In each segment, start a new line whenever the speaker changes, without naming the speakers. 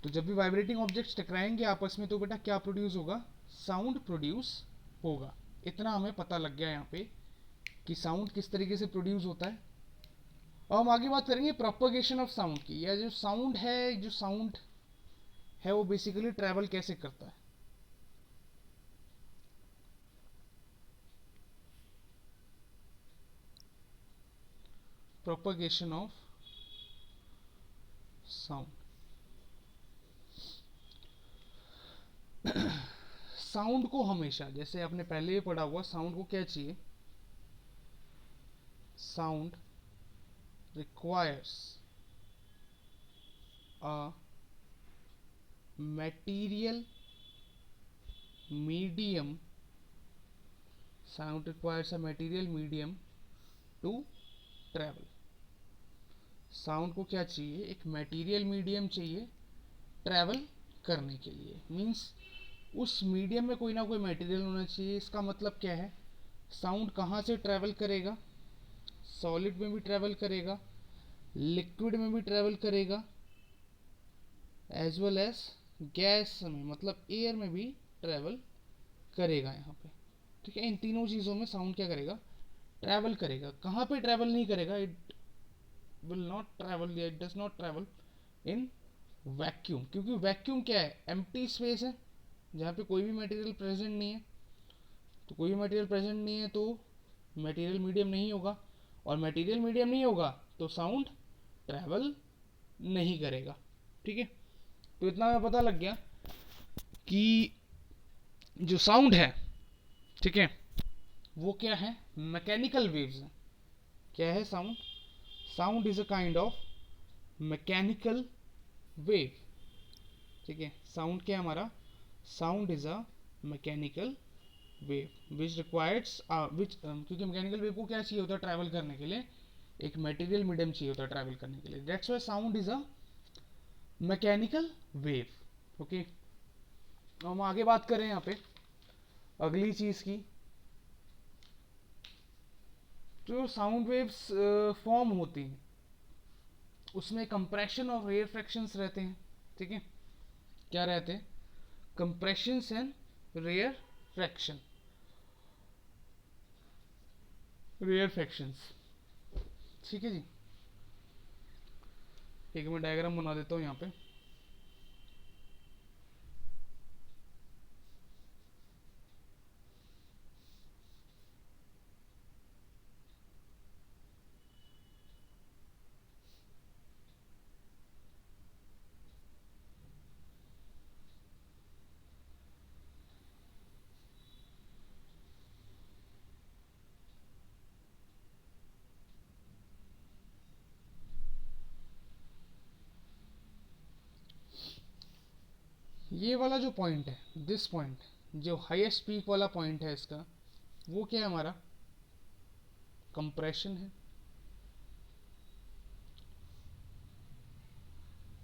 तो जब भी वाइब्रेटिंग ऑब्जेक्ट्स टकराएंगे आपस में तो बेटा क्या प्रोड्यूस होगा, साउंड प्रोड्यूस होगा। इतना हमें पता लग गया यहाँ पे कि साउंड किस तरीके से प्रोड्यूस होता है। अब हम आगे बात करेंगे प्रोपगेशन ऑफ साउंड की, या जो साउंड है वो बेसिकली ट्रैवल कैसे करता है। Propagation of sound. साउंड को हमेशा, जैसे आपने पहले ही पढ़ा हुआ, साउंड को क्या चाहिए, sound requires a material medium, sound requires a material medium to travel। Sound को क्या चाहिए, एक मटेरियल मीडियम चाहिए ट्रैवल करने के लिए। मींस उस मीडियम में कोई ना कोई मटेरियल होना चाहिए। इसका मतलब क्या है, साउंड कहाँ से ट्रैवल करेगा, सॉलिड में भी ट्रैवल करेगा, लिक्विड में भी ट्रैवल करेगा, एज वेल एज गैस में, मतलब एयर में भी ट्रैवल करेगा यहाँ पे। ठीक है, इन तीनों चीज़ों में साउंड क्या करेगा, ट्रैवल करेगा। कहाँ पे ट्रैवल नहीं करेगा, it will not travel, it does not travel in vacuum, क्योंकि वैक्यूम क्या है, एम्प्टी स्पेस है जहाँ पे कोई भी मटेरियल प्रेजेंट नहीं है। तो कोई भी मटेरियल प्रेजेंट नहीं है तो मटेरियल मीडियम नहीं होगा, और मटेरियल मीडियम नहीं होगा तो साउंड ट्रैवल नहीं करेगा। ठीक है, तो इतना हमें पता लग गया कि जो साउंड है, ठीक है, वो क्या है, मैकेनिकल वेव्स है। क्या है sound, sound is a kind of mechanical wave. ठीक है, साउंड क्या है हमारा, sound is a mechanical wave which requires which, क्योंकि मैकेनिकल वेव को क्या चाहिए होता है ट्रैवल करने के लिए, एक मटेरियल मीडियम चाहिए होता है ट्रैवल करने के लिए। That's why sound is a mechanical wave. Okay, हम आगे बात करें यहाँ पे अगली चीज की। जो साउंड वेव्स फॉर्म होती हैं उसमें कंप्रेशन और रेयर फ्रैक्शंस रहते हैं। ठीक है, क्या रहते हैं, compressions and rarefaction, rarefactions. ठीक है जी, एक मैं डायग्राम बना देता हूँ यहाँ पे। ये वाला जो पॉइंट है, दिस पॉइंट, जो हाईएस्ट पीक वाला पॉइंट है इसका, वो क्या है हमारा, कंप्रेशन है।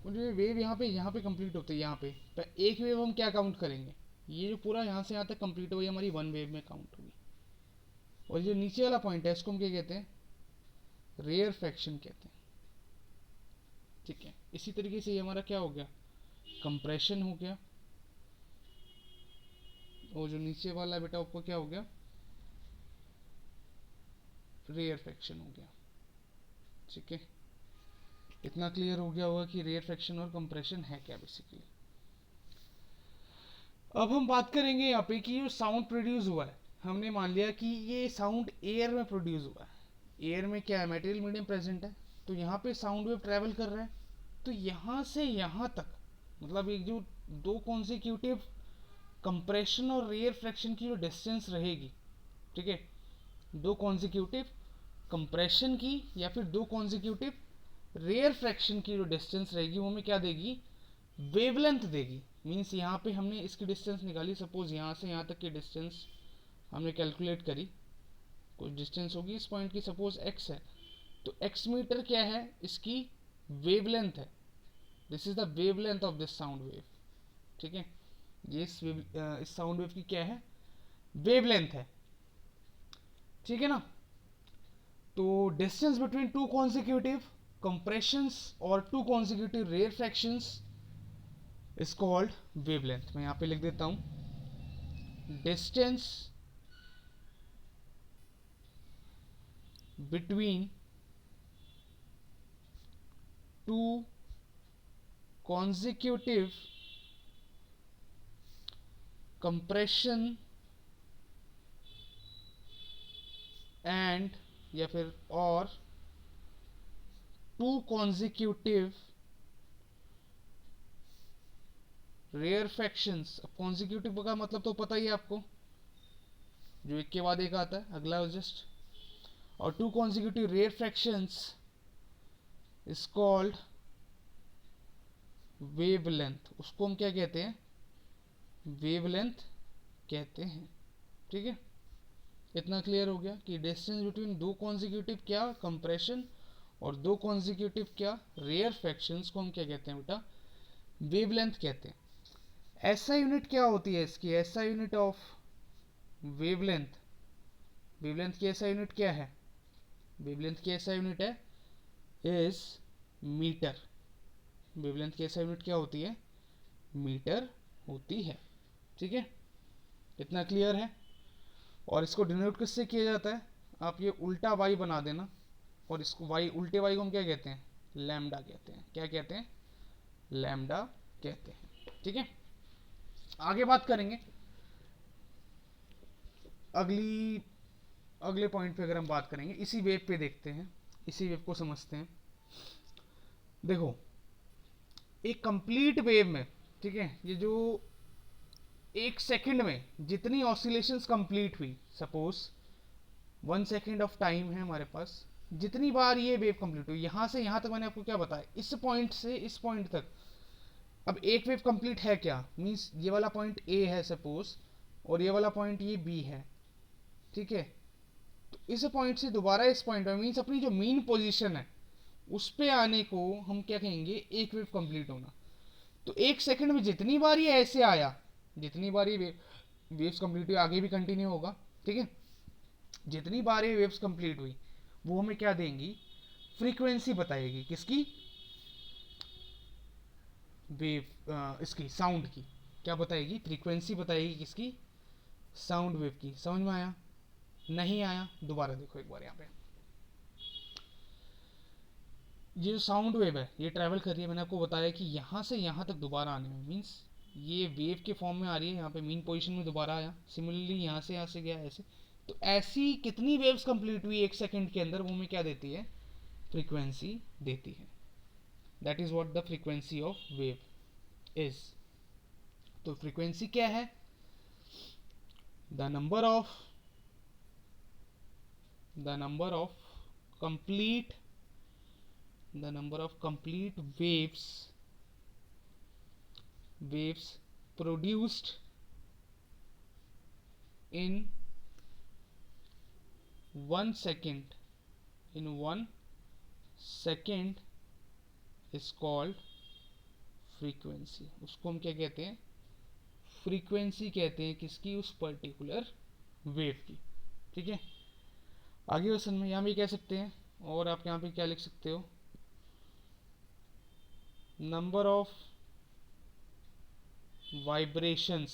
और जो वेव यहाँ पे कंप्लीट होती है, यहाँ पे पर एक वेव हम क्या काउंट करेंगे, ये जो पूरा यहाँ से यहाँ तक कंप्लीट हुई हमारी वन वेव में काउंट होगी। और जो नीचे वाला पॉइंट है इसको हम क्या कहते हैं, रेयर फ्रैक्शन कहते हैं। ठीक है, इसी तरीके से ये हमारा क्या हो गया, कंप्रेशन हो गया, और जो नीचे वाला बेटा आपको क्या हो गया, रेयर फ्रैक्शन हो गया। ठीक है, इतना क्लियर हो गया होगा कि रेयर फ्रैक्शन और कंप्रेशन है क्या बेसिकली। अब हम बात करेंगे यहाँ पे कि जो साउंड प्रोड्यूस हुआ है, हमने मान लिया कि ये साउंड एयर में प्रोड्यूस हुआ है। एयर में क्या है, मटेरियल मीडियम प्रेजेंट है, तो यहाँ पे साउंड वेव ट्रेवल कर रहा है। तो यहाँ से यहाँ तक, मतलब एक जो दो कॉन्सिक्यूटिव कंप्रेशन और रेयर फ्रैक्शन की जो डिस्टेंस रहेगी, ठीक है, दो कॉन्सिक्यूटिव कंप्रेशन की या फिर दो कॉन्सिक्यूटिव रेयर फ्रैक्शन की जो डिस्टेंस रहेगी वो हमें क्या देगी, वेवलेंथ देगी। मीन्स यहाँ पे हमने इसकी डिस्टेंस निकाली, सपोज यहाँ से यहाँ तक की डिस्टेंस हमने कैलकुलेट करी, कुछ डिस्टेंस होगी इस पॉइंट की, सपोज x है, तो x मीटर क्या है, इसकी वेवलेंथ है। This is the wavelength of this sound wave. ठीक है, ये इस साउंड वेव की क्या है, वेवलेंथ है। ठीक है ना, तो distance between two consecutive compressions और two consecutive rarefactions is called wavelength. मैं यहाँ पे लिख देता हूँ, distance between two consecutive compression and या फिर और टू consecutive रेयरफैक्शंस। अब consecutive का मतलब तो पता ही है आपको, जो एक के बाद एक आता है, अगला जस्ट, और two consecutive rarefactions is called wavelength. उसको हम क्या कहते हैं, वेवलेंथ कहते हैं। ठीक है, इतना क्लियर हो गया कि डिस्टेंस बिटवीन दो कॉन्जिक्यूटिव क्या कंप्रेशन और दो कॉन्जिक्यूटिव क्या रेयर फ्रैक्शंस को हम क्या कहते हैं बेटा, वेवलेंथ कहते हैं। ऐसा यूनिट क्या होती है इसकी, ऐसा यूनिट ऑफ वेवलेंथ, वेवलेंथ की ऐसा यूनिट क्या है, वेवलेंथ की ऐसा यूनिट है इज मीटर। वेवलेंथ की ऐसा यूनिट क्या होती है, मीटर होती है। ठीक है, इतना क्लियर है। और इसको डिनोट किससे किया जाता है, आप ये उल्टा वाई बना देना, और इसको वाई, उल्टे वाई को हम क्या कहते हैं, लैम्डा कहते हैं। क्या कहते हैं, लैम्डा कहते हैं। ठीक है, आगे बात करेंगे अगले पॉइंट पे। अगर हम बात करेंगे इसी वेव पे, देखते हैं इसी वेव को समझते हैं। देखो, एक कंप्लीट वेव में, ठीक है, ये जो एक सेकंड में जितनी ऑसिलेशंस कंप्लीट हुई, सपोज 1 सेकंड ऑफ टाइम है हमारे पास, जितनी बार ये वेव कंप्लीट हुई, यहां से यहां तक मैंने आपको क्या बताया, इस पॉइंट से इस पॉइंट तक। अब एक वेव कंप्लीट है क्या, मींस ये वाला पॉइंट ए है सपोज, और ये वाला पॉइंट ये बी है। ठीक है, तो इस पॉइंट से दोबारा इस पॉइंट में, मींस अपनी जो मेन पोजीशन है उस पे आने को हम क्या कहेंगे, एक वेव कंप्लीट होना। तो एक सेकंड में जितनी बार ये ऐसे आया, जितनी बार ये वेव्स कंप्लीट हुई, आगे भी कंटिन्यू होगा। ठीक है, जितनी बार ये वेव्स कंप्लीट हुई वो हमें क्या देंगी, फ्रीक्वेंसी बताएगी, किसकी, वेव इसकी, साउंड की। क्या बताएगी, फ्रीक्वेंसी बताएगी, किसकी, साउंड वेव की। समझ में आया, नहीं आया दोबारा देखो एक बार। यहाँ पे ये जो साउंड वेव है ये ट्रैवल कर रही है, मैंने आपको बताया कि यहाँ से यहाँ तक दोबारा आने में, मीन्स ये वेव के फॉर्म में आ रही है, यहाँ पे मीन पोजीशन में दोबारा आया, सिमिलरली यहाँ से गया ऐसे। तो ऐसी कितनी वेव्स कंप्लीट हुई एक सेकंड के अंदर, वो हमें क्या देती है, फ्रीक्वेंसी देती है। That is what the frequency of wave is. तो फ्रीक्वेंसी क्या है, the number of complete the number of complete waves produced in 1 second is called frequency। उसको हम क्या कहते हैं, फ्रीक्वेंसी कहते हैं, किसकी, उस पर्टिकुलर वेव की। ठीक है, आगे क्वेश्चन में यहाँ भी कह सकते हैं, और आप यहाँ पे क्या लिख सकते हो, number of vibrations